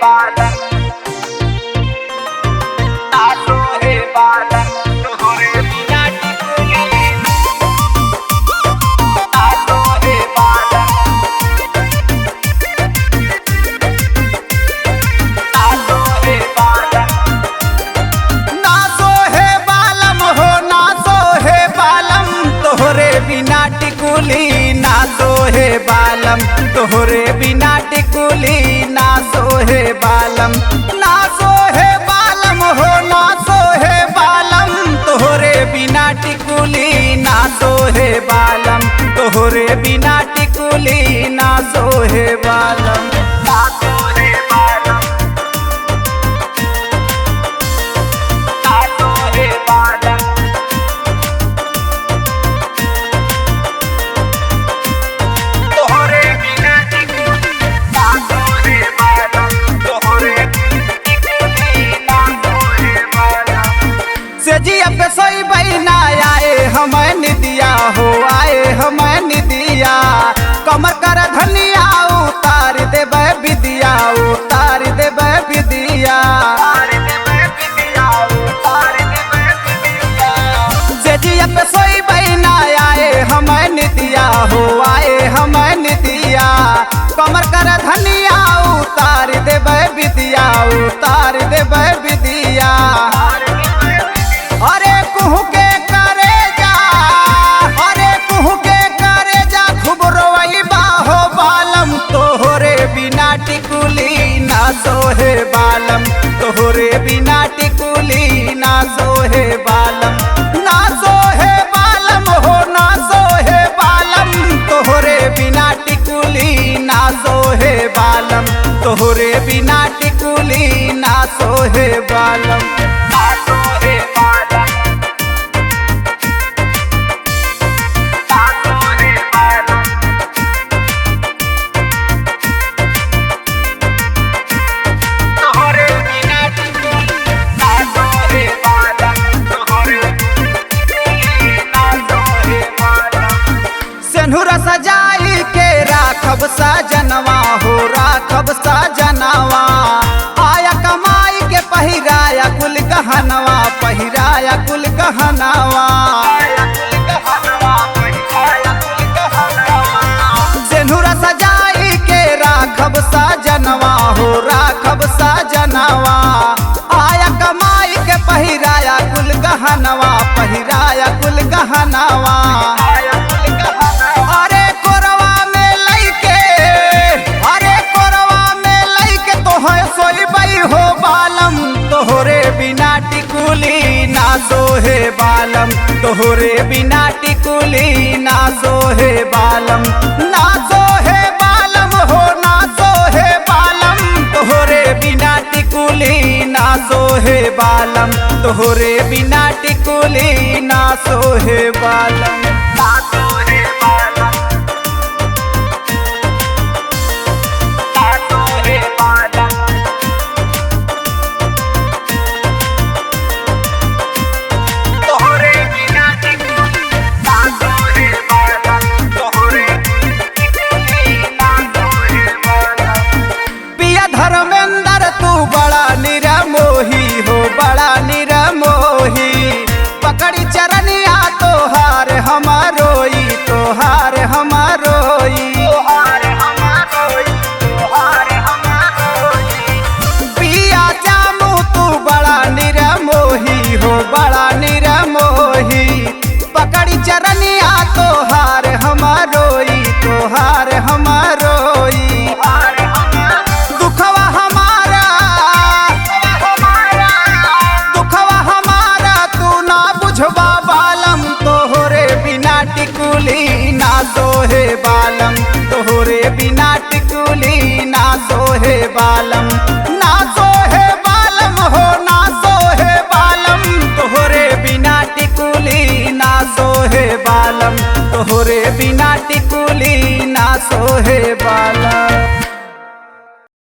बालम ना सोहे बालम तोहरे बिना टिकुली ना सोहे बालम ना सोहे बालम ना सोहे बालम हो ना सोहे बालम तोहरे बिना टिकुली ना सोहे बालम तोहरे बिना टिकुली ना सोहे बालम ना सोहे बालम हो ना सोहे बालम तोहरे बिना टिकुली ना सोहे बालम तोहरे बिना टिकुली ना सोहे बालम ना सोहे बालम ना सोहे बालम तोहरे बिना टिकुली ना सोहे बालम तोहरे टिकुली ना सोहे बालम से जिया पे सोई बहना आए हमें निदिया हो आए हमें निदिया कमर कर धनिया उतार देबे विदिया उतार देबे विदिया तारे दे मैं बिटिया तारे दे मैं बिटिया से जिया पे सोई बहना आए हमें निदिया हो आए हमें निदिया कमर कर धनिया उतार देबे विदिया उतार देबे विदिया अरे कुहू के करे जा अरे कुहू के करे जा खूब रोइबा हो बालम तोहरे बिना टिकुली ना सोहे बालम तोहरे बिना टिकुली ना सोहे बालम ना सोहे बालम हो ना सोहे बालम तोहरे बिना टिकुली ना सोहे बालम तोहरे बिना टिकुली ना सोहे बालम ना सोहे बालम ना सोहे बालम तोहरे बिना टिकुली ना सोहे बालम तोहरे टिकुली ना सोहे बालम सेनुरा सजाई के राखब सजनवा हो राखब सजनवा आया कमाई के पहिराया कुल गहनवा पहिराया कुल गहनवा सेनुरा सजाई के राखब सजनवा हो राखब सजनवा आया कमाई के पहिराया कुल गहनवा पहिराया कुल गहनवा अरे कोरवा में लइके अरे कोरवा में लइके तोहे सोइबई हो बालम तोहरे बिना टिकुली ना सोहे बालम तोहरे बिना टिकुली ना सोहे बालम ना सोहे बालम हो ना सोहे बालम तोहरे बिना टिकुली ना सोहे बालम तोहरे बिना टिकुली ना सोहे बालम ना सोहे बालम ना सोहे बालम तोहरे बिना टिकुली ना सोहे बालम तोहरे टिकुली ना सोहे बालम पिया धर्मेंद्र तू बड़ा निरमोही हो बड़ा निरमोही पकड़ी चरनिया तोहार हमारोई तोहार हमारोई तोहार हमारोई तोहार हमारोई पिया जामू तू बड़ा निरमोही हो बड़ा निरमोही पकड़ी चरनिया तोहार हमारोई तोहार हमारोई तोहार हमारोई दुखवा हमारा दुखवा हमारा तू ना बुझबा बालम तोहरे बिना टिकुली ना सोहे बालम तोहरे बिना टिकुली ना सोहे बालम ना सोहे बालम हो ना सोहे बालम तोहरे बिना टिकुली ना सोहे बालम तोहरे बिना टिकुली ना सोहे बालम।